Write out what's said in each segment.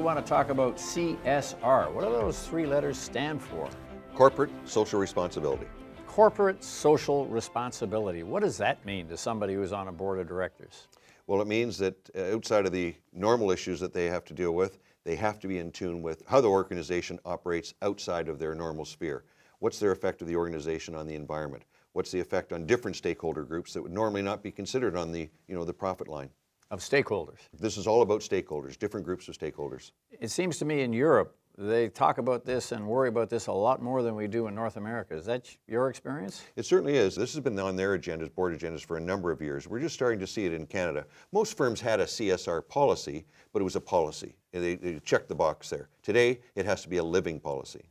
want to talk about CSR. What do those three letters stand for? Corporate social responsibility. Corporate social responsibility. What does that mean to somebody who's on a board of directors? Well, it means that outside of the normal issues that they have to deal with, they have to be in tune with how the organization operates outside of their normal sphere. What's their effect of the organization on the environment? What's the effect on different stakeholder groups that would normally not be considered on the profit line? Of stakeholders. This is all about stakeholders, different groups of stakeholders. It seems to me in Europe, they talk about this and worry about this a lot more than we do in North America. Is that your experience? It certainly is. This has been on their agendas, board agendas, for a number of years. We're just starting to see it in Canada. Most firms had a CSR policy, but it was a policy. They checked the box there. Today, it has to be a living policy.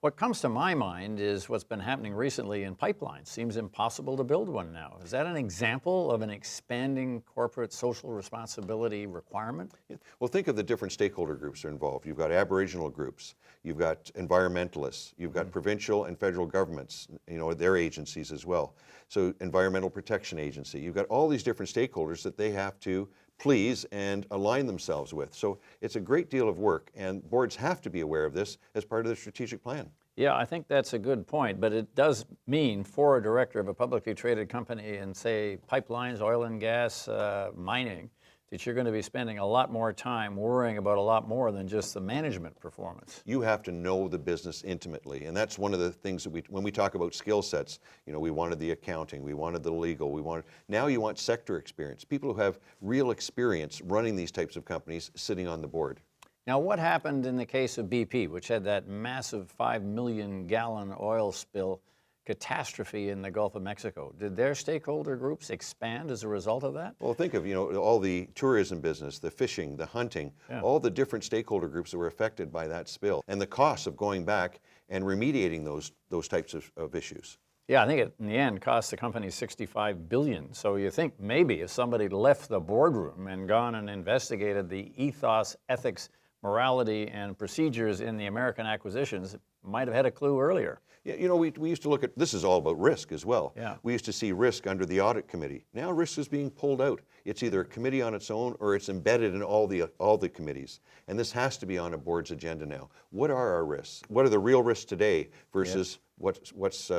What comes to my mind is what's been happening recently in pipelines. Seems impossible to build one now. Is that an example of an expanding corporate social responsibility requirement? Well, think of the different stakeholder groups that are involved. You've got Aboriginal groups, you've got environmentalists, you've got provincial and federal governments, their agencies as well. So Environmental Protection Agency, you've got all these different stakeholders that they have to please and align themselves with. So it's a great deal of work, and boards have to be aware of this as part of the strategic plan. Yeah, I think that's a good point, but it does mean for a director of a publicly traded company in, say, pipelines, oil and gas, mining, that you're going to be spending a lot more time worrying about a lot more than just the management performance. You have to know the business intimately, and that's one of the things that when we talk about skill sets, we wanted the accounting, we wanted the legal, now you want sector experience, people who have real experience running these types of companies sitting on the board. Now, what happened in the case of BP, which had that massive 5 million gallon oil spill catastrophe in the Gulf of Mexico? Did their stakeholder groups expand as a result of that? Well, think of, all the tourism business, the fishing, the hunting, all the different stakeholder groups that were affected by that spill, and the costs of going back and remediating those types of issues. Yeah, I think it, in the end, cost the company $65 billion. So you think maybe if somebody left the boardroom and gone and investigated the ethos, ethics, morality, and procedures in the American acquisitions, might have had a clue earlier. Yeah, we used to look at, this is all about risk as well. Yeah. We used to see risk under the audit committee. Now risk is being pulled out. It's either a committee on its own or it's embedded in all the committees. And this has to be on a board's agenda now. What are our risks? What are the real risks today versus what's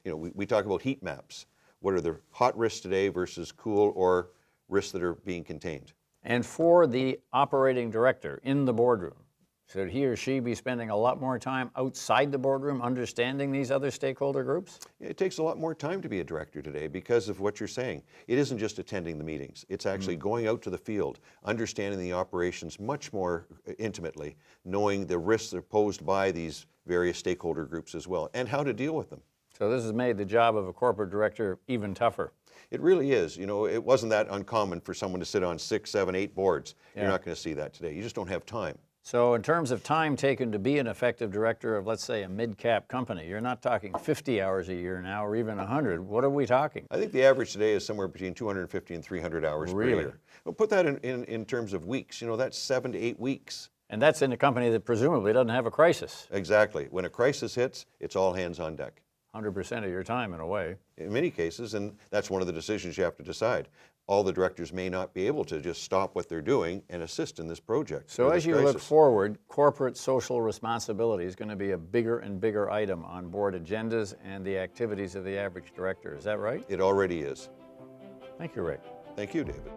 we talk about heat maps. What are the hot risks today versus cool or risks that are being contained? And for the operating director in the boardroom, should he or she be spending a lot more time outside the boardroom understanding these other stakeholder groups? It takes a lot more time to be a director today because of what you're saying. It isn't just attending the meetings. It's actually going out to the field, understanding the operations much more intimately, knowing the risks that are posed by these various stakeholder groups as well, and how to deal with them. So this has made the job of a corporate director even tougher. It really is. It wasn't that uncommon for someone to sit on 6, 7, 8 boards. You're not going to see that today. You just don't have time. So in terms of time taken to be an effective director of, let's say, a mid-cap company, you're not talking 50 hours a year now or even 100. What are we talking? I think the average today is somewhere between 250 and 300 hours per year. Well, put that in terms of weeks. That's 7 to 8 weeks. And that's in a company that presumably doesn't have a crisis. Exactly. When a crisis hits, it's all hands on deck. 100% of your time in a way. In many cases, and that's one of the decisions you have to decide. All the directors may not be able to just stop what they're doing and assist in this project. So as you look forward, corporate social responsibility is going to be a bigger and bigger item on board agendas and the activities of the average director. Is that right? It already is. Thank you, Rick. Thank you, David.